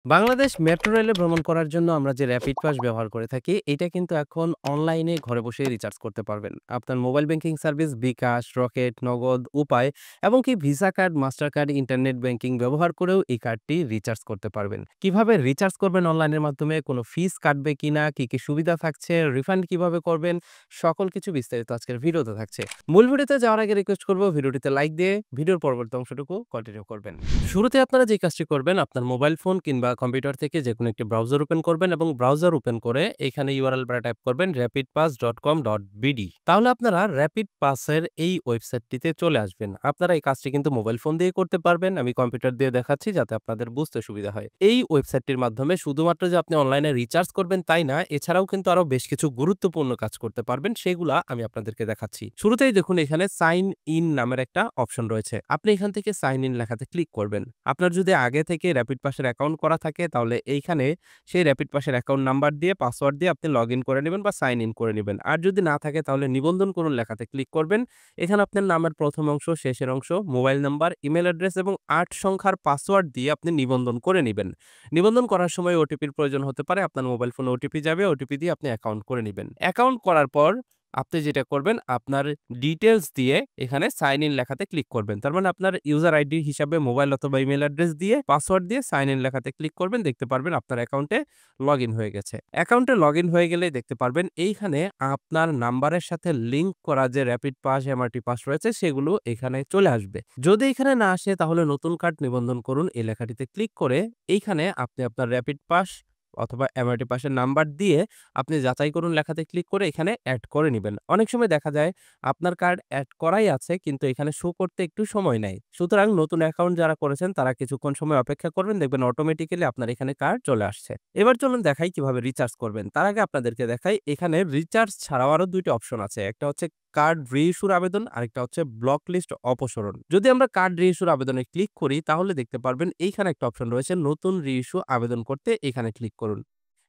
Bangladesh metro রেলে ভ্রমণ করার জন্য আমরা যে র‍্যাপিড পাস ব্যবহার করে থাকি, এটা কিন্তু এখন অনলাইনে ঘরে বসেই রিচার্জ করতে পারবেন। আপনার মোবাইল ব্যাংকিং সার্ভিস বিকাশ, রকেট, নগদ, উপায় এবং কি visa card, master card, internet banking ব্যবহার করেও এই কার্ডটি রিচার্জ করতে পারবেন। কিভাবে রিচার্জ করবেন অনলাইনের মাধ্যমে, কোনো ফিস কাটবে কিনা, কি সুবিধা থাকছে, রিফান্ড কিভাবে করবেন, সকল কিছু বিস্তারিত আজকের ভিডিওতে থাকছে। মূল ভিডিওতে যাওয়ার আগে রিকোয়েস্ট করব ভিডিওটিতে লাইক দিয়ে ভিডিওর পরবর্তী অংশটুকু কন্টিনিউ করবেন। শুরুতে আপনারা যে কাজটি করবেন, আপনার মোবাইল ফোন কিংবা কম্পিউটার থেকে যেকোনো একটি ব্রাউজার ওপেন করবেন এবং ব্রাউজার ওপেন করে এখানে ইউআরএল বারে টাইপ করবেন rapidpass.com.bd। তাহলে আপনারা র‍্যাপিড পাসের এই ওয়েবসাইটটিতে চলে আসবেন। আপনারা এই কাজটি কিন্তু মোবাইল ফোন দিয়ে করতে পারবেন। আমি কম্পিউটার দিয়ে দেখাচ্ছি যাতে আপনাদের বুঝতে সুবিধা হয়। এই ওয়েবসাইটটির মাধ্যমে শুধুমাত্র যে আপনি অনলাইনে রিচার্জ করবেন তাই না, এছাড়াও কিন্তু আরো বেশ কিছু গুরুত্বপূর্ণ কাজ করতে পারবেন। সেগুলা আমি আপনাদেরকে দেখাচ্ছি। শুরুতেই দেখুন এখানে সাইন ইন নামের একটা অপশন রয়েছে। আপনি এখান থেকে সাইন ইন লেখাতে ক্লিক করবেন। আপনার যদি আগে থেকে র‍্যাপিড পাসের অ্যাকাউন্ট করা থাকে তাহলে এইখানে সেই র‍্যাপিড পাসের অ্যাকাউন্ট নাম্বার দিয়ে পাসওয়ার্ড দিয়ে আপনি লগইন করে নিবেন বা সাইন ইন করে নিবেন। আর যদি না থাকে তাহলে নিবন্ধন করুন লেখাতে ক্লিক করবেন। এখানে আপনার নামের প্রথম অংশ, শেষের অংশ, মোবাইল নাম্বার, ইমেইল অ্যাড্রেস এবং ৮ সংখ্যার পাসওয়ার্ড দিয়ে আপনি নিবন্ধন করে নিবেন। নিবন্ধন করার সময় ওটিপির প্রয়োজন হতে পারে। আপনার মোবাইল ফোনে ওটিপি যাবে। ওটিপি দিয়ে আপনি অ্যাকাউন্ট করে নিবেন। অ্যাকাউন্ট করার পর আপনি যেটা করবেন, আপনার ডিটেইলস দিয়ে এখানে সাইন ইন লেখাতে ক্লিক করবেন। তার মানে আপনার ইউজার আইডি হিসাবে মোবাইল অথবা ইমেইল অ্যাড্রেস দিয়ে পাসওয়ার্ড দিয়ে সাইন ইন লেখাতে ক্লিক করবেন। দেখতে পারবেন আপনার অ্যাকাউন্টে লগইন হয়ে গেছে। অ্যাকাউন্টে লগইন হয়ে গেলে দেখতে পারবেন এইখানে আপনার নাম্বারের সাথে লিংক করা যে র‍্যাপিড পাস, এমআরটি পাস রয়েছে সেগুলো এখানে চলে আসবে। যদি এখানে না আসে তাহলে নতুন কার্ড নিবন্ধন করুন এই লেখাটিতে ক্লিক করে এইখানে আপনি আপনার র‍্যাপিড পাস অথবা এমআরটি পাসের নাম্বার দিয়ে আপনি যাচাই করুন লেখাতে ক্লিক করে এখানে এড করে নিবেন। অনেক সময় দেখা যায় আপনার কার্ড এড করাই আছে কিন্তু এখানে শো করতে একটু সময় নেয়। সুতরাং নতুন অ্যাকাউন্ট যারা করেছেন তারা কিছুক্ষণ সময় অপেক্ষা করবেন, দেখবেন অটোমেটিক্যালি আপনার এখানে কার্ড চলে আসছে। এবার চলুন দেখাই কিভাবে রিচার্জ করবেন। তার আগে আপনাদেরকে দেখাই এখানে রিচার্জ ছাড়াও আরো ২ টা অপশন আছে। একটা হচ্ছে কার্ড রি-ইস্যুর আবেদন, আরেকটা হচ্ছে ব্লক লিস্ট অপসারণ। যদি আমরা কার্ড রি-ইস্যুর আবেদনে ক্লিক করি তাহলে দেখতে পারবেন এইখানে একটা অপশন রয়েছে নতুন রি-ইস্যু আবেদন করতে, এখানে ক্লিক করুন।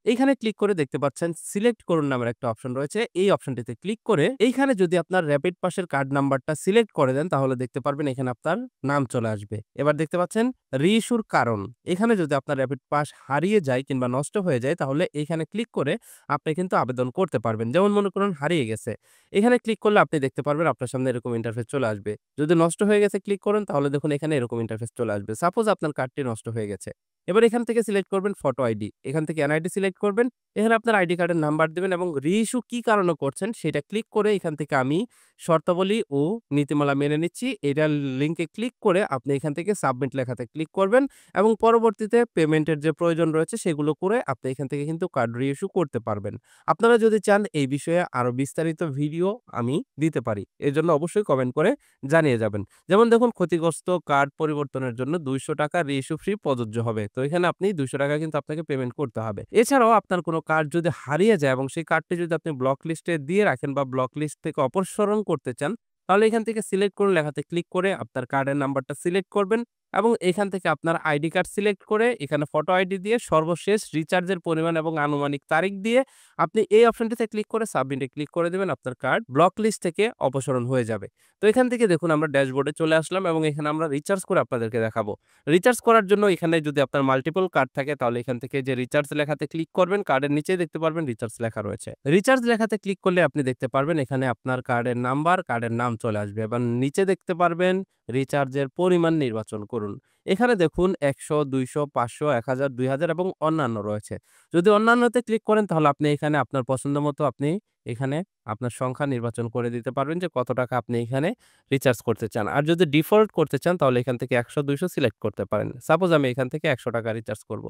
এইখানে ক্লিক করে দেখতে পাচ্ছেন সিলেক্ট করুন নামের একটা অপশন রয়েছে। এই অপশনটিতে ক্লিক করে এইখানে যদি আপনার র‍্যাপিড পাসের কার্ড নাম্বারটা সিলেক্ট করে দেন তাহলে দেখতে পারবেন এখানে আপনার নাম চলে আসবে। এবার দেখতে পাচ্ছেন রি-ইস্যুর কারণ। এখানে যদি আপনার র‍্যাপিড পাস হারিয়ে যায় কিংবা নষ্ট হয়ে যায় তাহলে এইখানে ক্লিক করে আপনি কিন্তু আবেদন করতে পারবেন। যেমন মনে করুন হারিয়ে গেছে। এখানে ক্লিক করলে আপনি দেখতে পারবেন আপনার সামনে এরকম ইন্টারফেস চলে আসবে। যদি নষ্ট হয়ে গেছে ক্লিক করুন তাহলে দেখুন এখানে এরকম ইন্টারফেস চলে আসবে। সাপোজ আপনার কার্ডটি নষ্ট হয়ে গেছে। এবার এখান থেকে সিলেক্ট করবেন ফটো আইডি। এখান থেকে এনআইডি সিলেক্ট করবেন। এখানে আপনার আইডি কার্ডের নাম্বার দিবেন এবং রি-ইস্যু কি কারণে করছেন সেটা ক্লিক করে এখান থেকে আমি শর্তাবলী ও নীতিমালা মেনে নিচ্ছি। এটার লিংকে ক্লিক করে আপনি এখান থেকে সাবমিট লেখাতে ক্লিক করবেন এবং পরবর্তীতে পেমেন্টের যে প্রয়োজন রয়েছে সেগুলো করে আপনি এখান থেকে কিন্তু কার্ড রি-ইস্যু করতে পারবেন। আপনারা যদি চান এই বিষয়ে আরো বিস্তারিত ভিডিও আমি দিতে পারি। এজন্য অবশ্যই কমেন্ট করে জানিয়ে যাবেন। যেমন দেখুন ক্ষতিগ্রস্ত কার্ড পরিবর্তনের জন্য ৳২০০ রি-ইস্যু ফি প্রযোজ্য হবে। তো এখানে আপনি ৳২০০ কিন্তু আপনাকে পেমেন্ট করতে হবে। এছাড়াও আপনার কোন কার্ড যদি হারিয়ে যায় এবং সেই কার্ডটি যদি আপনি ব্লক লিস্টে দিয়ে রাখেন বা ব্লক লিস্ট থেকে অপসারণ করতে চান, তাহলে এখান থেকে সিলেক্ট করুন লেখাতে ক্লিক করে আপনার কার্ডের নাম্বারটা সিলেক্ট করবেন এবং এখান থেকে আপনার আইডি কার্ড সিলেক্ট করে এখানে ফটো আইডি দিয়ে সর্বশেষ রিচার্জের পরিমাণ এবং আনুমানিক তারিখ দিয়ে আপনি এই অপশনটিতে ক্লিক করে সাবমিটে ক্লিক করে দিবেন। আপনার কার্ড ব্লক লিস্ট থেকে অপসারণ হয়ে যাবে। তো এখান থেকে দেখুন আমরা ড্যাশবোর্ডে চলে আসলাম এবং এখানে আমরা রিচার্জ করে আপনাদেরকে দেখাবো। রিচার্জ করার জন্য এখানে যদি আপনার মাল্টিপল কার্ড থাকে তাহলে এখান থেকে যে রিচার্জ লেখাতে ক্লিক করবেন, কার্ডের নিচেই দেখতে পারবেন রিচার্জ লেখা রয়েছে। রিচার্জ লেখাতে ক্লিক করলে আপনি দেখতে পারবেন এখানে আপনার কার্ডের নাম্বার, কার্ডের নাম চলে আসবে। এবার নিচে দেখতে পারবেন রিচার্জের পরিমাণ নির্বাচন করুন। এখানে দেখুন ১০০, ২০০, ৫০০, ১০০০, ২০০০ এবং অন্যান্য রয়েছে। যদি অন্যান্যতে ক্লিক করেন তাহলে আপনি এখানে আপনার পছন্দ মতো আপনি এখানে আপনার সংখ্যা নির্বাচন করে দিতে পারবেন যে কত টাকা আপনি এখানে রিচার্জ করতে চান। আর যদি ডিফল্ট করতে চান তাহলে এখান থেকে ১০০, ২০০ সিলেক্ট করতে পারেন। সাপোজ আমি এখান থেকে ৳১০০ রিচার্জ করব।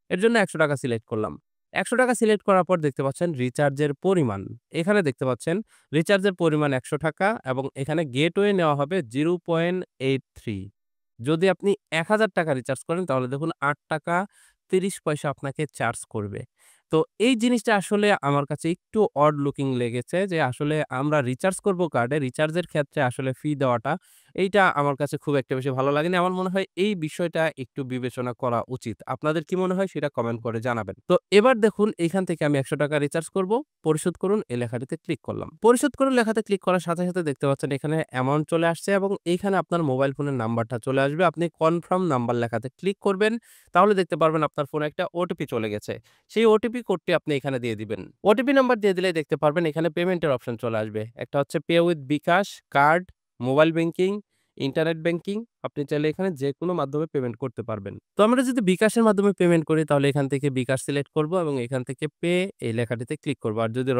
এর জন্য ৳১০০ সিলেক্ট করলাম। ৳১০০ সিলেক্ট করার পর দেখতে পাচ্ছেন রিচার্জের পরিমাণ। এখানে দেখতে পাচ্ছেন রিচার্জের পরিমাণ ৳১০০ এবং এখানে গেটওয়ে নেওয়া হবে 0.83। যদি আপনি ৳১,০০০ রিচার্জ করেন তাহলে দেখুন ৳৮.৩০ আপনাকে চার্জ করবে। তো এই জিনিসটা আসলে আমার কাছে একটু অড লুকিং লেগেছে যে আসলে আমরা রিচার্জ করব কার্ডে, রিচার্জের ক্ষেত্রে আসলে ফি দেওয়াটা এইটা আমার কাছে খুব একটা বেশি ভালো লাগেনি। আমার মনে হয় এই বিষয়টা একটু বিবেচনা করা উচিত। আপনাদের কি মনে হয় সেটা কমেন্ট করে জানাবেন। তো এবার দেখুন এইখান থেকে আমি ৳১০০ রিচার্জ করব। পরিশোধ করুন এই লেখাটিতে ক্লিক করলাম। পরিশোধ করুন লেখাতে ক্লিক করার সাথে, সাথে দেখতে পাচ্ছেন এখানে অ্যামাউন্ট চলে আসছে এবং এইখানে আপনার মোবাইল ফোনের নাম্বারটা চলে আসবে। আপনি কনফার্ম নাম্বার লেখাতে ক্লিক করবেন। তাহলে দেখতে পারবেন আপনার ফোনে একটা ওটিপি চলে গেছে। সেই ওটিপি কোডটি আপনি এখানে দিয়ে দিবেন। ওটিপি নাম্বার দিয়ে দিলেই দেখতে পারবেন এখানে পেমেন্টের অপশন চলে আসবে। একটা হচ্ছে pay with bKash, card, mobile banking, internet banking. আপনি চাইলে এখানে যেকোনো মাধ্যমে পেমেন্ট করতে পারবেন। তো আমরা যদি বিকাশের মাধ্যমে পেমেন্ট করি তাহলে এখান থেকে বিকাশ সিলেক্ট করব এবং এখান থেকে পে এই লেখাটিতে ক্লিক করব। আর যদি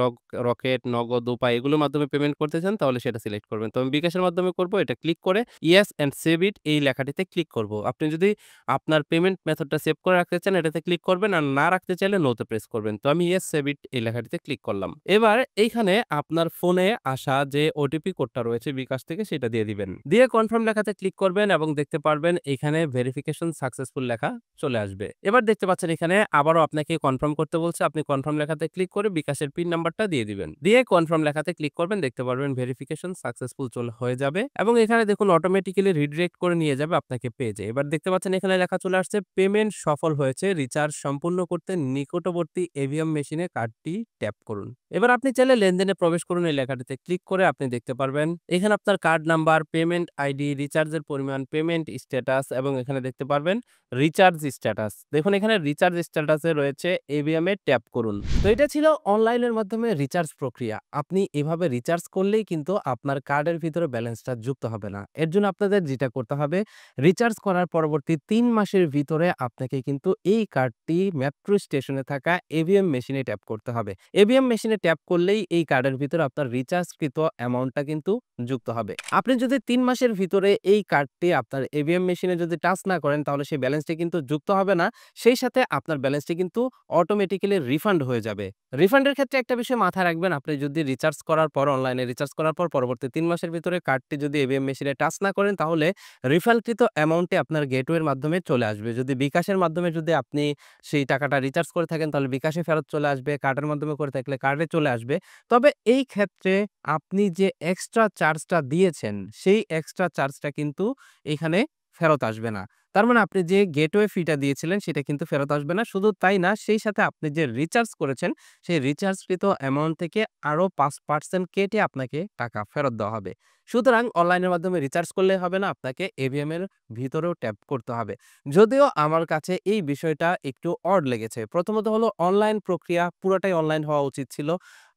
রকেট, নগদ, উপায় এগুলোর মাধ্যমে পেমেন্ট করতে চান তাহলে সেটা সিলেক্ট করবেন। তো আমি বিকাশের মাধ্যমে করব। এটা ক্লিক করে ইয়েস অ্যান্ড সেভ ইট এই লেখাটিতে ক্লিক করব। আপনি যদি আপনার পেমেন্ট মেথডটা সেভ করে রাখতে চান এটাতে ক্লিক করবেন। আর না রাখতে চাইলে নো তে প্রেস করবেন। তো আমি ইয়েস সেভ ইট এই লেখাটিতে ক্লিক করলাম। এবার এইখানে আপনার ফোনে আসা যে ওটিপি কোডটা রয়েছে বিকাশ থেকে সেটা দিয়ে দিবেন। দিয়ে কনফার্ম লেখাতে ক্লিক করবেন এবং দেখতে পারবেন এখানে ভেরিফিকেশন সাকসেসফুল লেখা চলে আসবে। এবার দেখতে পাচ্ছেন এখানে আবারও আপনাকে কনফার্ম করতে বলছে। আপনি কনফার্ম লেখাতে ক্লিক করে বিকাশের পিন নাম্বারটা দিয়ে দিবেন। দিয়ে কনফার্ম লেখাতে ক্লিক করবেন। দেখতে পারবেন ভেরিফিকেশন সাকসেসফুল হয়ে যাবে এবং এখানে দেখুন অটোমেটিক্যালি রিডিরেক্ট করে নিয়ে যাবে আপনাকে পেজে। এবার দেখতে পাচ্ছেন এখানে লেখা চলে আসছে পেমেন্ট সফল হয়েছে। রিচার্জ সম্পূর্ণ করতে নিকটবর্তী এভিএম মেশিনে কার্ডটি ট্যাপ করুন। এবার আপনি চাইলে লেনদেনে প্রবেশ করুন এই লেখাটিতে ক্লিক করে আপনি দেখতে পারবেন এখানে আপনার কার্ড নাম্বার, পেমেন্ট আইডি, রিচার্জের পরিমাণ, পেমেন্ট স্ট্যাটাস এবং এখানে দেখতে পারবেন রিচার্জ স্ট্যাটাস। দেখুন এখানে রিচার্জ স্ট্যাটাসে রয়েছে এভিএম এ ট্যাপ করুন। তো এটা ছিল অনলাইনের মাধ্যমে রিচার্জ প্রক্রিয়া। আপনি এভাবে রিচার্জ করলেই কিন্তু আপনার কার্ডের ভিতরে ব্যালেন্সটা যুক্ত হবে না। এর জন্য আপনাদের যেটা করতে হবে রিচার্জ করার পরবর্তী ৩ মাসের ভিতরে আপনাকে কিন্তু এই কার্ডটি মেট্রো স্টেশনে থাকা এভিএম মেশিনে ট্যাপ করতে হবে। এভিএম মেশিনে ট্যাপ করলেই এই কার্ডের ভিতরে আপনার রিচার্জকৃত অ্যামাউন্টটা কিন্তু যুক্ত হবে। আপনি যদি ৩ মাসের ভিতরে এই কার্ডটি আপনার এভিএম মেশিনে যদি টাচ না করেন তাহলে সেই ব্যালেন্সটি কিন্তু যুক্ত হবে না। সেই সাথে আপনার ব্যালেন্সটি কিন্তু অটোমেটিক্যালি রিফান্ড হয়ে যাবে। রিফান্ডের ক্ষেত্রে একটা বিষয় মাথায় রাখবেন, আপনি যদি রিচার্জ করার পর অনলাইনে রিচার্জ করার পর পরবর্তী ৩ মাসের ভিতরে কার্ডটি যদি এভিএম মেশিনে টাচ না করেন তাহলে রিফান্ডকৃত অ্যামাউন্টটি আপনার গেটওয়ের মাধ্যমে চলে আসবে। যদি বিকাশের মাধ্যমে যদি আপনি সেই টাকাটা রিচার্জ করে থাকেন তাহলে বিকাশে ফেরত চলে আসবে। কার্ডের মাধ্যমে করে থাকলে কার্ডে চলে আসবে। তবে এই ক্ষেত্রে আপনি যে এক্সট্রা চার্জটা দিয়েছেন, সেই এক্সট্রা চার্জটা কিন্তু এখানে ফেরত আসবে না। তার মানে আপনি যে গেটওয়ে ফিটা দিয়েছিলেন সেটা কিন্তু ফেরত আসবে না। শুধু তাই না, সেই সাথে আপনি যে রিচার্জ করেছেন, সেই রিচার্জকৃত অ্যামাউন্ট থেকে আরো ৫% কেটে আপনাকে টাকা ফেরত দেওয়া হবে। সুতরাং অনলাইনের মাধ্যমে রিচার্জ করলে হবে না, আপনাকে এভিএম এর ভিতরেও ট্যাপ করতে হবে। যদিও আমার কাছে এই বিষয়টা একটু অড লেগেছে। প্রথমত হলো অনলাইন প্রক্রিয়া পুরাটাই অনলাইন হওয়া উচিত ছিল।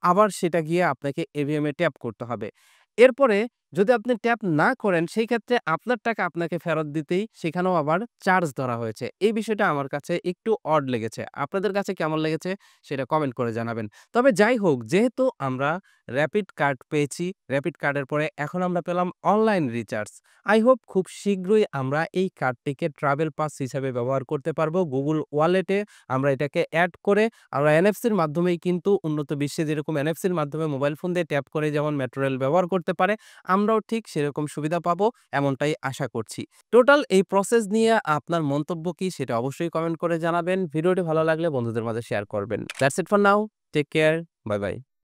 আবার সেটা গিয়ে আপনাকে এভিএম এ ট্যাপ করতে হবে। এরপরে যদি আপনি ট্যাপ না করেন সেই ক্ষেত্রে আপনার টাকা আপনাকে ফেরত দিতেই সেখানেও আবার চার্জ ধরা হয়েছে। এই বিষয়টা আমার কাছে একটু অড লেগেছে। আপনাদের কাছে কেমন লেগেছে সেটা কমেন্ট করে জানাবেন। তবে যাই হোক, যেহেতু আমরা র‍্যাপিড কার্ড পেয়েছি, র‍্যাপিড কার্ডের পরে এখন আমরা পেলাম অনলাইন রিচার্জ। আই হোপ খুব শীঘ্রই আমরা এই কার্ডটিকে ট্রাভেল পাস হিসাবে ব্যবহার করতে পারবো। গুগল ওয়ালেটে আমরা এটাকে এড করে আমরা এনএফসির মাধ্যমেই কিন্তু উন্নত বিশ্বে যেরকম এনএফসির মাধ্যমে মোবাইল ফোন দিয়ে ট্যাপ করে যেমন মেট্রো রেল ব্যবহার করতে পারে, আমরাও ঠিক সেরকম সুবিধা পাবো এমনটাই আশা করছি। টোটাল এই প্রসেস নিয়ে আপনার মন্তব্য কি সেটা অবশ্যই কমেন্ট করে জানাবেন। ভিডিওটি ভালো লাগলে বন্ধুদের মাঝে শেয়ার করবেন। That's it for now. Take care. Bye by.